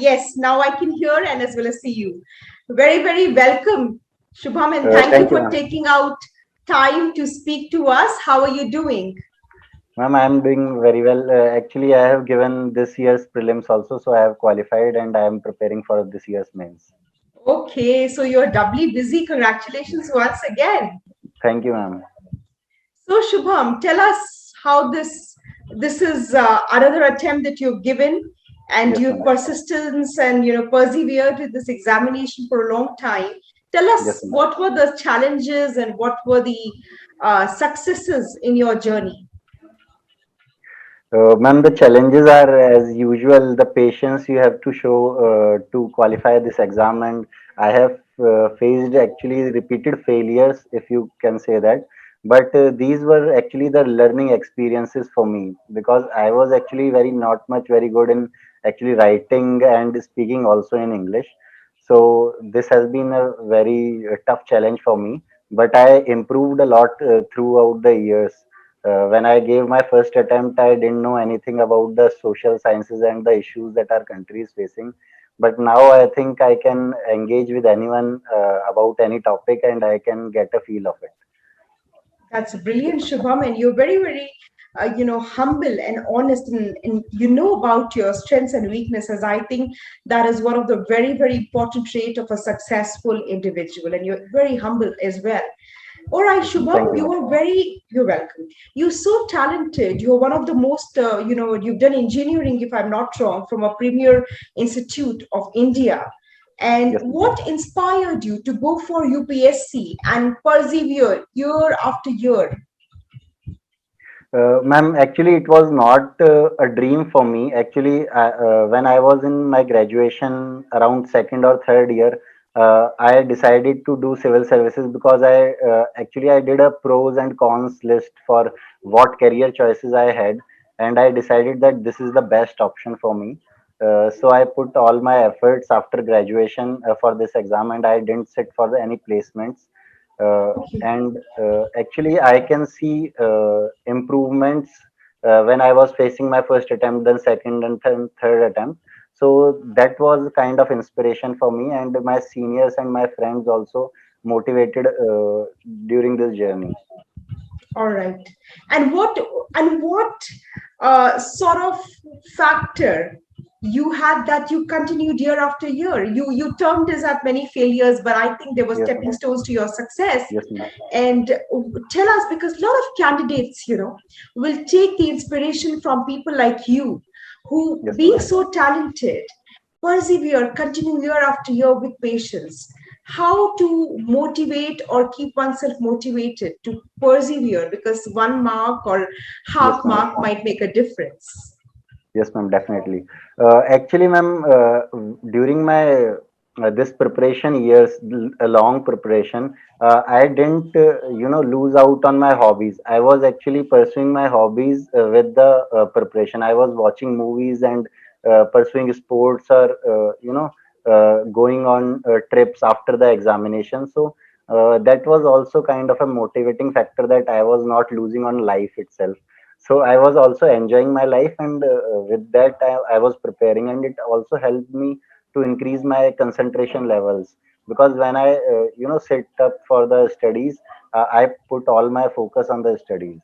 Yes, now I can hear and as well as see you. Very, very welcome, Shubham, and thank you Thank you, for ma'am. taking out time to speak to us. How are you doing? Ma'am, I am doing very well. Actually, I have given this year's prelims also, so I have qualified and I am preparing for this year's mains. Okay, so you're doubly busy. Congratulations once again. Thank you, ma'am. So, Shubham, tell us how this is another attempt that you've given, and Yes, you've ma'am. persistence and persevered with this examination for a long time. Tell Yes, us ma'am. what were the challenges and what were the successes in your journey. Ma'am, the challenges are as usual, the patience you have to show to qualify this exam, and I have faced actually repeated failures, if you can say that. But these were actually the learning experiences for me because I was actually very not much very good in actually writing and speaking also in English. So this has been a very tough challenge for me, but I improved a lot throughout the years. When I gave my first attempt, I didn't know anything about the social sciences and the issues that our country is facing. But now I think I can engage with anyone about any topic and I can get a feel of it. That's Yes, brilliant, ma'am. Shubham, and you're very, very, humble and honest, and you know about your strengths and weaknesses. I think that is one of the very, very important trait of a successful individual, and you're very humble as well. All right, Yes, ma'am. Thank Shubham, you, ma'am. you're welcome. You're so talented. You're one of the most, you've done engineering, if I'm not wrong, from a premier institute of India. And Yes, ma'am. what inspired you to go for UPSC and persevere year after year? Ma'am, actually, it was not a dream for me. Actually, when I was in my graduation around second or third year, I decided to do civil services because I did a pros and cons list for what career choices I had, and I decided that this is the best option for me. So I put all my efforts after graduation for this exam, and I didn't sit for any placements. Uh, Okay. and Actually, I can see improvements when I was facing my first attempt, then second and third attempt. So that was kind of inspiration for me, and my seniors and my friends also motivated during this journey. All right. And what sort of factor you had that you continued year after year? You termed this as many failures, but I think there were Yes, stepping ma'am. stones to your success. Yes, ma'am. And tell us, because a lot of candidates, will take the inspiration from people like you, who, Yes, being ma'am. so talented, persevere, continue year after year with patience. How to motivate or keep oneself motivated to persevere, because one mark or Yes, half ma'am. mark might make a difference. Yes, ma'am, definitely. Actually, ma'am, during my this preparation years, a long preparation, I didn't, lose out on my hobbies. I was actually pursuing my hobbies with the preparation. I was watching movies and pursuing sports or, going on trips after the examination. So that was also kind of a motivating factor that I was not losing on life itself. So I was also enjoying my life, and with that I was preparing, and it also helped me to increase my concentration levels because when I sit up for the studies, I put all my focus on the studies,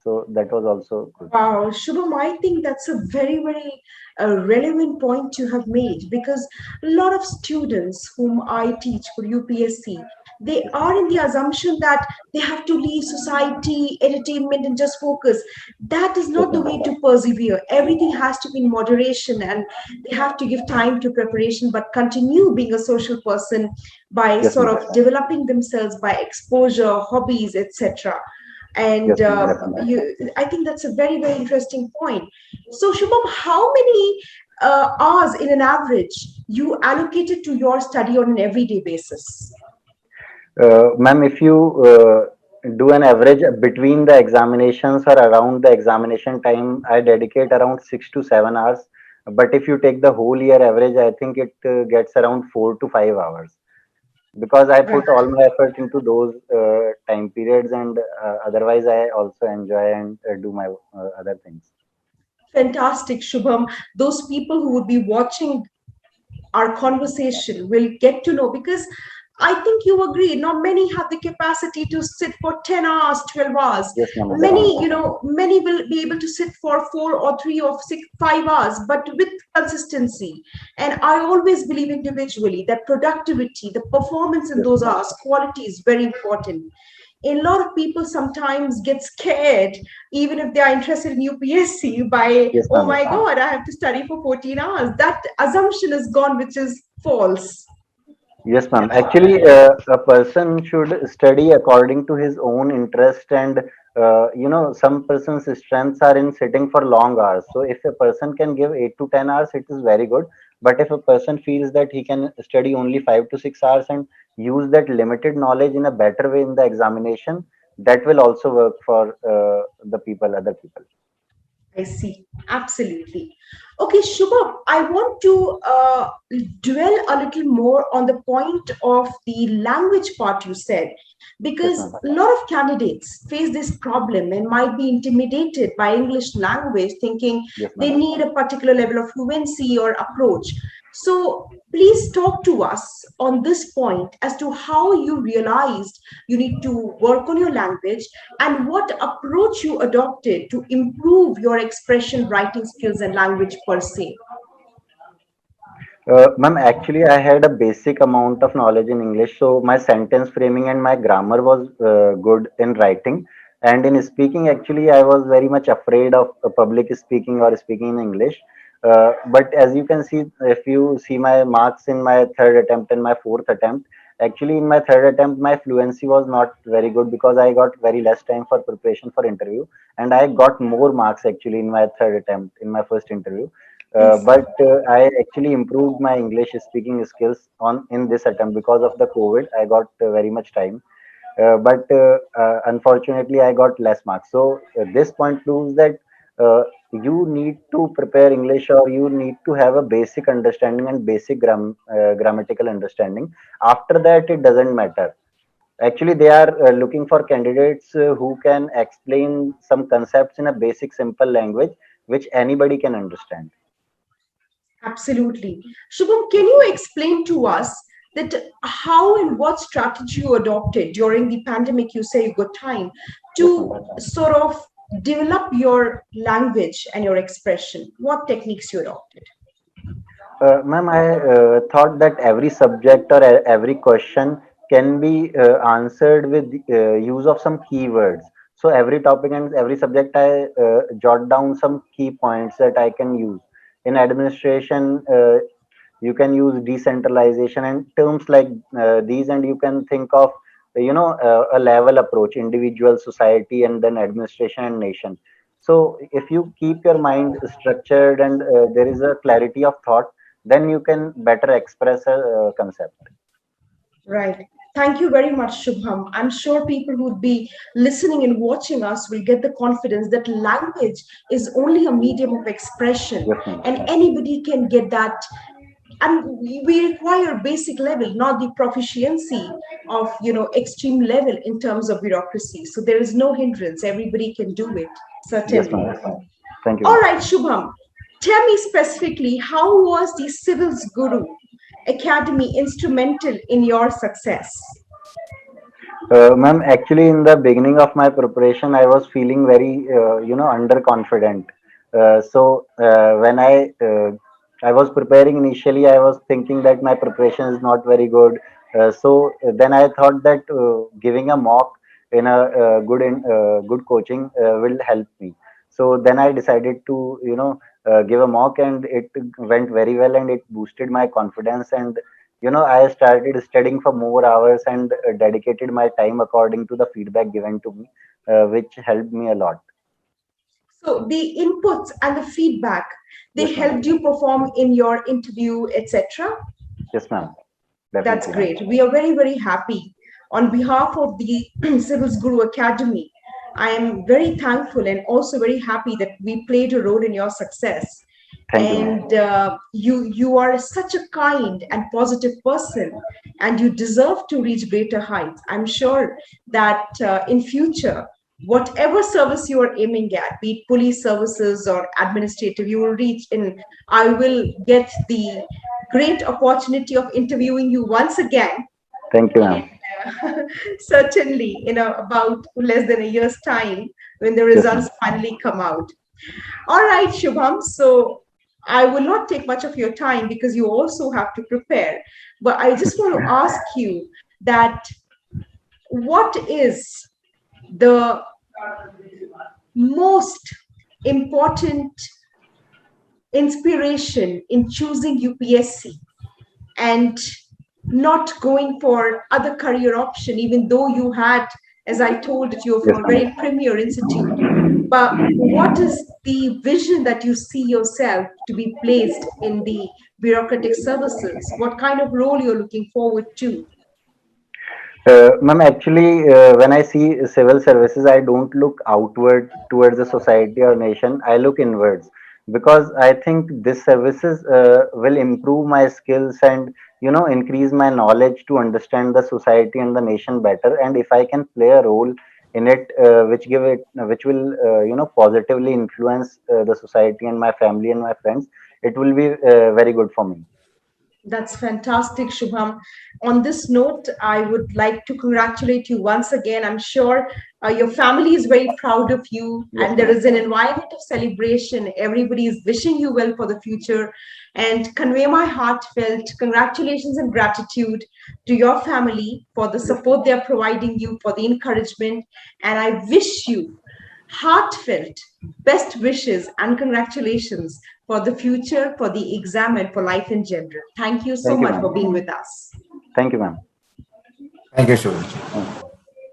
so that was also good. Wow, Shubham, I think that's a very, very relevant point you have made, because a lot of students whom I teach for UPSC, they Yes, ma'am. are in the assumption that they have to leave society, entertainment, and just focus. That is Yes, not the ma'am. way to persevere. Everything has to be in moderation, and they have to give time to preparation, but continue being a social person by Yes, sort ma'am. of developing themselves by exposure, hobbies, etc. And Yes, ma'am. Definitely. I think that's a very, very interesting point. So, Shubham, how many hours in an average you allocated to your study on an everyday basis? Ma'am, if you do an average between the examinations or around the examination time, I dedicate around 6 to 7 hours. But if you take the whole year average, I think it gets around 4 to 5 hours because I Right. put all my effort into those time periods, and otherwise, I also enjoy and do my other things. Fantastic, Shubham. Those people who would be watching our conversation will get to know, because I think you agree, not many have the capacity to sit for 10 hours, 12 hours. Yes, ma'am, Many, definitely. many will be able to sit for 4 or 3 or 6, 5 hours, but with consistency. And I always believe individually that productivity, the performance in Yes, those ma'am. hours, quality is very important. A lot of people sometimes get scared, even if they are interested in UPSC, by, Yes, oh ma'am. my God, I have to study for 14 hours. That assumption is gone, which is false. Yes, ma'am. Actually, a person should study according to his own interest, and some persons' strengths are in sitting for long hours. So, if a person can give 8 to 10 hours, it is very good. But if a person feels that he can study only 5 to 6 hours and use that limited knowledge in a better way in the examination, that will also work for the people, other people. I see. Absolutely. Okay, Shubham, I want to dwell a little more on the point of the language part you said, Yes, because ma'am. a lot of candidates face this problem and might be intimidated by English language, thinking Yes, they ma'am. need a particular level of fluency or approach. So please talk to us on this point as to how you realized you need to work on your language and what approach you adopted to improve your expression, writing skills, and language per se. Ma'am, actually, I had a basic amount of knowledge in English, so my sentence framing and my grammar was good in writing. And in speaking, actually, I was very much afraid of public speaking or speaking in English. But as you can see, if you see my marks in my third attempt and my fourth attempt, actually, in my third attempt, my fluency was not very good because I got very less time for preparation for interview, and I got more marks actually in my third attempt in my first interview. I see. But I actually improved my English speaking skills on in this attempt because of the COVID. I got very much time, but unfortunately, I got less marks. So this point proves that you need to prepare English, or you need to have a basic understanding and basic grammatical understanding. After that, it doesn't matter. Actually, they are looking for candidates who can explain some concepts in a basic, simple language which anybody can understand. Absolutely. Shubham, can Yes, you ma'am. explain to us that how and what strategy you adopted during the pandemic? You say you got time Yes, ma'am. to sort of develop your language and your expression. What techniques you adopted? Ma'am, I thought that every subject or every question can be answered with use of some keywords. So every topic and every subject, I jot down some key points that I can use. In administration, you can use decentralization and terms like these, and you can think of a level approach: individual, society, and then administration and nation. So if you keep your mind structured and there is a clarity of thought, then you can better express a concept. Right. Thank you very much, Shubham. I'm sure people who would be listening and watching us will get the confidence that language is only a medium of expression Yes, ma'am. and anybody can get that. And we require basic level, not the proficiency of extreme level in terms of bureaucracy. So there is no hindrance. Everybody can do it, Yes, certainly. ma'am. Thank you, All ma'am. right, Shubham, tell me specifically, how was the Civils Guru Academy instrumental in your success? Ma'am, actually, in the beginning of my preparation, I was feeling very, underconfident. So when I was preparing initially, I was thinking that my preparation is not very good. So then I thought that giving a mock in a good coaching will help me. So then I decided to, give a mock, and it went very well, and it boosted my confidence. And I started studying for more hours and dedicated my time according to the feedback given to me, which helped me a lot. So the inputs and the feedback, they Yes, ma'am. helped you perform in your interview, etc. Yes, ma'am. That's Definitely, ma'am. great. We are very, very happy. On behalf of the Civils Guru Academy, I am very thankful and also very happy that we played a role in your success. Thank you, ma'am. And you are such a kind and positive person, and you deserve to reach greater heights. I'm sure that in future, whatever service you are aiming at, be it police services or administrative, you will reach in. I will get the great opportunity of interviewing you once again. Thank you, And ma'am. certainly, about less than a year's time when the Yes, ma'am. results finally come out. All right, Shubham. So I will not take much of your time because you also have to prepare. But I just want to ask you that what is the most important inspiration in choosing UPSC and not going for other career option, even though you had, as I told that you're Yes, from a ma'am. very premier institute. But what is the vision that you see yourself to be placed in the bureaucratic services? What kind of role you're looking forward to? Ma'am, actually, when I see civil services, I don't look outward towards the society or nation. I look inwards because I think this services will improve my skills and increase my knowledge to understand the society and the nation better. And if I can play a role in it, which will positively influence the society and my family and my friends, it will be very good for me. That's fantastic, Shubham. On this note, I would like to congratulate you once again. I'm sure your family is very proud of you, Yes, and there ma'am. is an environment of celebration. Everybody is wishing you well for the future. And convey my heartfelt congratulations and gratitude to your family for the Yes, ma'am. support they're providing you, for the encouragement. And I wish you heartfelt best wishes and congratulations for the future, for the exam, and for life in general. Thank you so Thank you, much for ma'am. being with us. Thank you, ma'am. Thank you, Shubham.